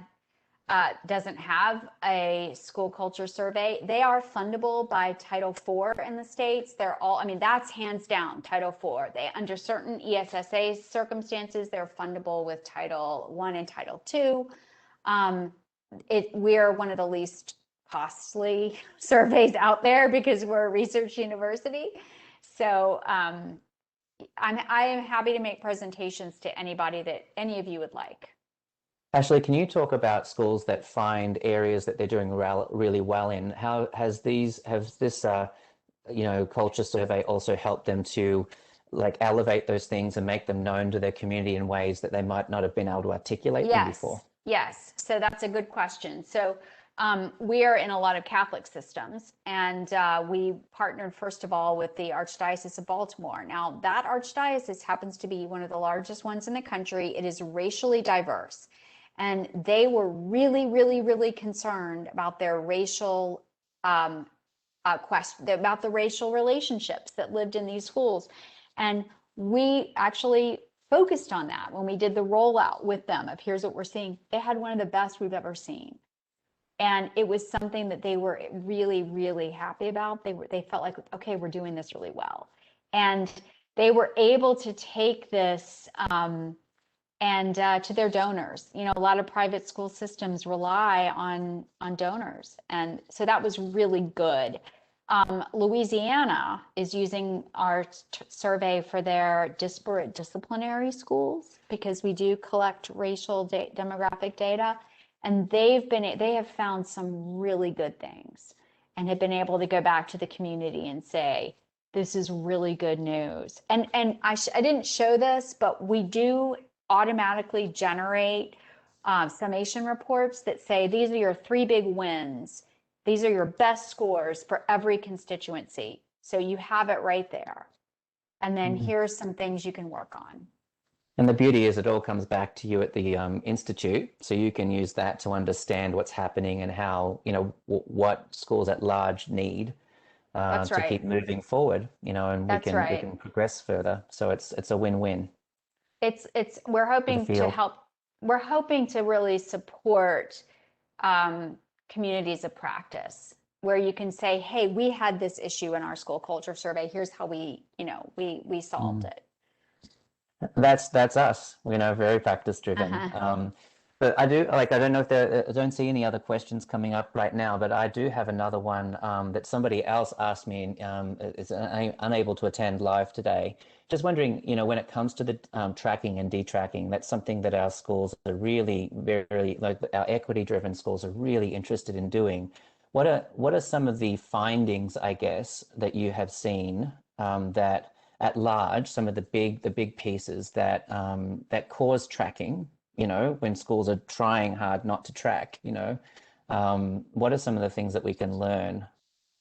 S3: doesn't have a school culture survey, they are fundable by Title IV in the States. They're all, I mean, that's hands down Title IV. They, under certain ESSA circumstances, they're fundable with Title I and Title II. We're one of the least costly surveys out there because we're a research university. So I am happy to make presentations to anybody that any of you would like.
S2: Ashley, can you talk about schools that find areas that they're doing really well in? How has this culture survey also helped them to elevate those things and make them known to their community in ways that they might not have been able to articulate them before?
S3: Yes, so that's a good question. So we are in a lot of Catholic systems, and we partnered first of all with the Archdiocese of Baltimore. Now that Archdiocese happens to be one of the largest ones in the country. It is racially diverse. And they were really, really, really concerned about their racial about the racial relationships that lived in these schools. And we actually focused on that when we did the rollout with them of here's what we're seeing. They had one of the best we've ever seen. And it was something that they were really, really happy about. They felt like, okay, we're doing this really well. And they were able to take this and to their donors. A lot of private school systems rely on donors. And so that was really good. Louisiana is using our survey for their disparate disciplinary schools because we do collect racial demographic data. And they have found some really good things. and have been able to go back to the community and say, this is really good news. And I didn't show this, but we do automatically generate summation reports that say, these are your 3 big wins. These are your best scores for every constituency. So you have it right there. And then here's some things you can work on.
S2: And the beauty is it all comes back to you at the institute, so you can use that to understand what's happening and how, what schools at large need to keep moving forward, and we can progress further. So it's a win-win.
S3: We're hoping to help. We're hoping to really support communities of practice where you can say, hey, we had this issue in our school culture survey. Here's how we solved it.
S2: That's us, very practice driven. But I don't know if I don't see any other questions coming up right now, but I do have another one that somebody else asked me, is unable to attend live today. Just wondering, when it comes to the tracking and detracking, that's something that our schools are really very, like our equity driven schools are really interested in doing. What are some of the findings, I guess, that you have seen that at large, some of the big pieces that that cause tracking, when schools are trying hard not to track, what are some of the things that we can learn?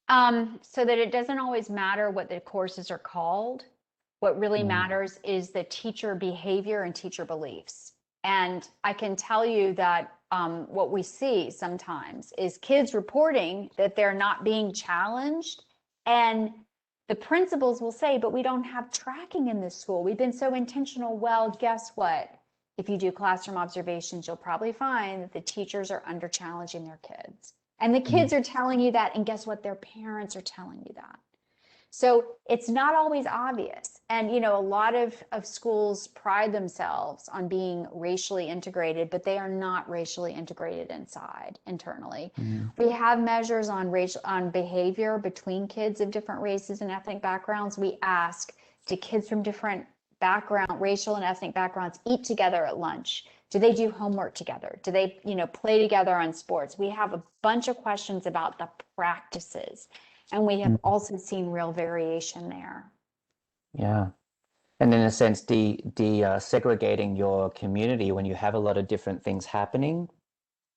S3: So that it doesn't always matter what the courses are called. What really matters is the teacher behavior and teacher beliefs. And I can tell you that what we see sometimes is kids reporting that they're not being challenged, and the principals will say, but we don't have tracking in this school. We've been so intentional. Well, guess what? If you do classroom observations, you'll probably find that the teachers are under challenging their kids. And the kids are telling you that, and guess what? Their parents are telling you that. So it's not always obvious. And, a lot of schools pride themselves on being racially integrated, but they are not racially integrated internally. We have measures on behavior between kids of different races and ethnic backgrounds. We ask, do kids from different racial and ethnic backgrounds eat together at lunch? Do they do homework together? Do they, play together on sports? We have a bunch of questions about the practices. And we have also seen real variation there.
S2: Yeah. And in a sense, segregating your community when you have a lot of different things happening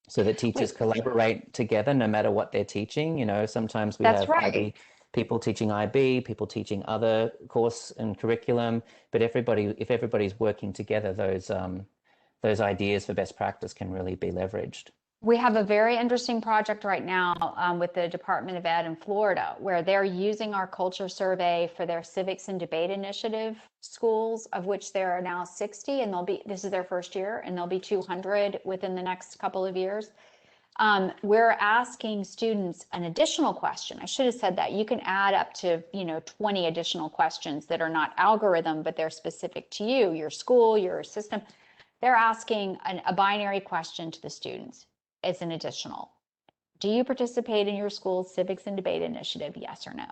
S2: so that teachers collaborate together no matter what they're teaching. Sometimes we have IB, people teaching IB, people teaching other course and curriculum, but if everybody's working together, those ideas for best practice can really be leveraged.
S3: We have a very interesting project right now with the Department of Ed in Florida, where they're using our culture survey for their civics and debate initiative schools, of which there are now 60, and this is their first year, and there'll be 200 within the next couple of years. We're asking students an additional question. I should have said that. You can add up to 20 additional questions that are not algorithm, but they're specific to you, your school, your system. They're asking a binary question to the students. It's an additional. Do you participate in your school's civics and debate initiative? Yes or no?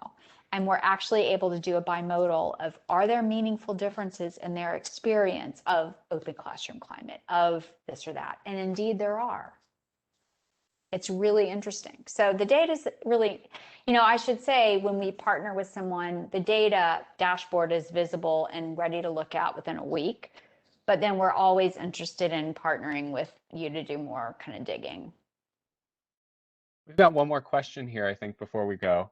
S3: And we're actually able to do a bimodal of, are there meaningful differences in their experience of open classroom climate, of this or that? And indeed there are. It's really interesting. So the data is really, I should say, when we partner with someone, the data dashboard is visible and ready to look at within a week. But then we're always interested in partnering with you to do more kind of digging.
S1: We've got one more question here, I think, before we go,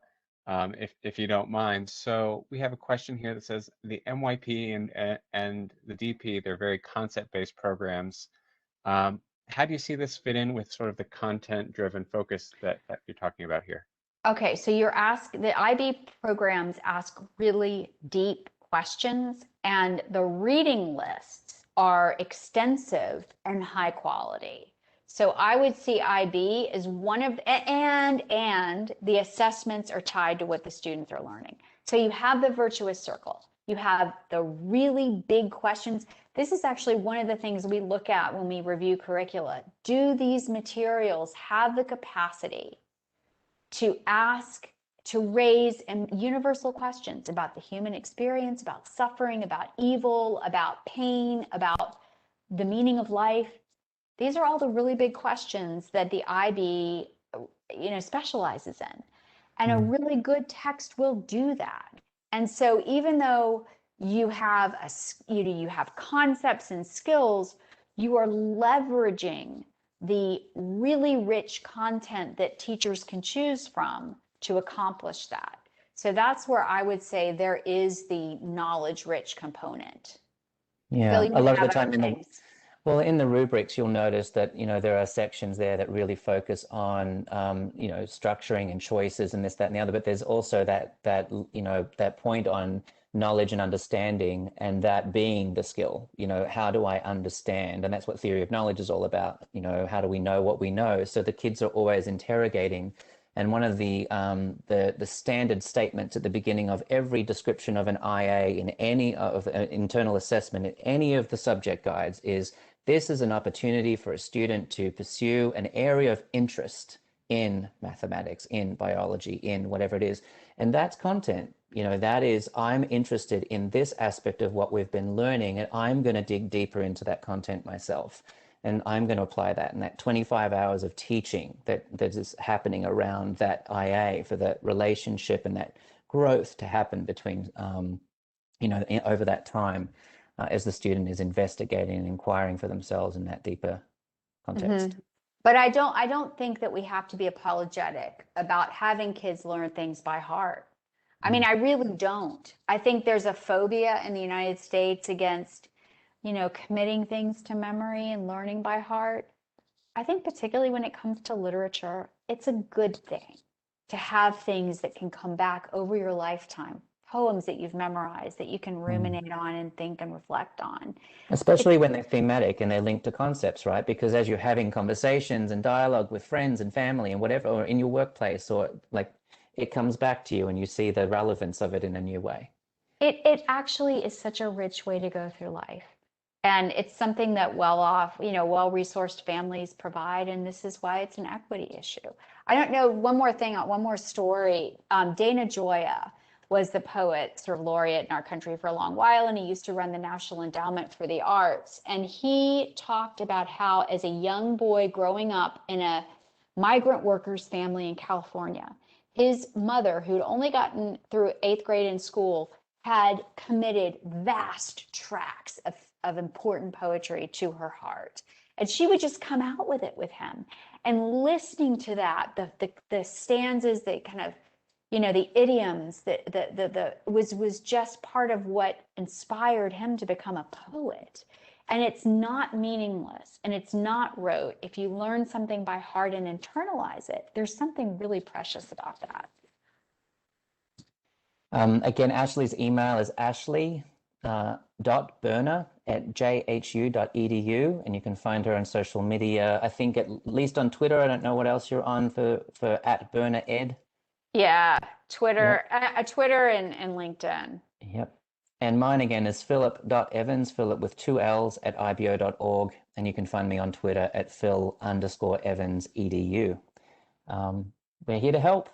S1: if you don't mind. So we have a question here that says the MYP and the DP, they're very concept-based programs. How do you see this fit in with sort of the content-driven focus that you're talking about here?
S3: Okay, so the IB programs ask really deep questions, and the reading lists are extensive and high quality. So I would see IB as one of, and the assessments are tied to what the students are learning. So you have the virtuous circle. You have the really big questions. This is actually one of the things we look at when we review curricula. Do these materials have the capacity to raise universal questions about the human experience, about suffering, about evil, about pain, about the meaning of life? These are all the really big questions that the IB, specializes in. And a really good text will do that. And so even though you have you have concepts and skills, you are leveraging the really rich content that teachers can choose from to accomplish that. So that's where I would say there is the knowledge rich component.
S2: Yeah,
S3: Phil, you
S2: a lot of
S3: have
S2: the time
S3: other
S2: in the
S3: things.
S2: well, in the rubrics, you'll notice that, there are sections there that really focus on, structuring and choices and this, that, and the other. But there's also that point on knowledge and understanding, and that being the skill. How do I understand? And that's what theory of knowledge is all about. How do we know what we know? So the kids are always interrogating. And one of the standard statements at the beginning of every description of an IA in any of internal assessment in any of the subject guides is, this is an opportunity for a student to pursue an area of interest in mathematics, in biology, in whatever it is. And that's content. That is, I'm interested in this aspect of what we've been learning, and I'm going to dig deeper into that content myself. And I'm going to apply that. And that 25 hours of teaching that is happening around that IA for that relationship and that growth to happen between, over that time, as the student is investigating and inquiring for themselves in that deeper context.
S3: But I don't think that we have to be apologetic about having kids learn things by heart. I mean, I really don't. I think there's a phobia in the United States against, committing things to memory and learning by heart. I think particularly when it comes to literature, it's a good thing to have things that can come back over your lifetime, poems that you've memorized that you can ruminate on and think and reflect on.
S2: Especially when they're thematic and they're linked to concepts, right? Because as you're having conversations and dialogue with friends and family and whatever, or in your workplace, or like, it comes back to you and you see the relevance of it in a new way.
S3: It actually is such a rich way to go through life. And it's something that well-off, well-resourced families provide, and this is why it's an equity issue. I don't know, one more story. Dana Gioia was the poet sort of laureate in our country for a long while, and he used to run the National Endowment for the Arts. And he talked about how, as a young boy growing up in a migrant workers family in California, his mother, who'd only gotten through 8th grade in school, had committed vast tracts of important poetry to her heart. And she would just come out with it with him. And listening to that, the stanzas, the kind of, the idioms, was just part of what inspired him to become a poet. And it's not meaningless and it's not rote. If you learn something by heart and internalize it, there's something really precious about that.
S2: Again, Ashley's email is ashley.burner@jhu.edu, and you can find her on social media. I think at least on Twitter. I don't know what else you're on for @burnered.
S3: Yeah, Twitter, Twitter and LinkedIn.
S2: Yep. And mine again is philip.evans, Philip with 2 L's, @ibo.org. And you can find me on Twitter at phil_evans_edu. We're here to help.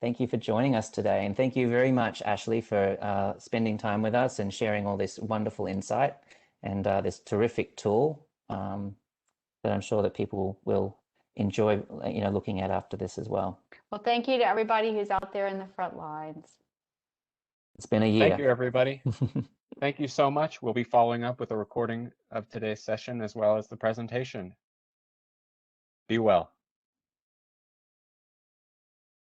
S2: Thank you for joining us today. And thank you very much, Ashley, for spending time with us and sharing all this wonderful insight and this terrific tool that I'm sure that people will enjoy, looking at after this as well.
S3: Well, thank you to everybody who's out there in the front lines.
S2: It's been a year.
S1: Thank you, everybody. Thank you so much. We'll be following up with a recording of today's session as well as the presentation. Be well.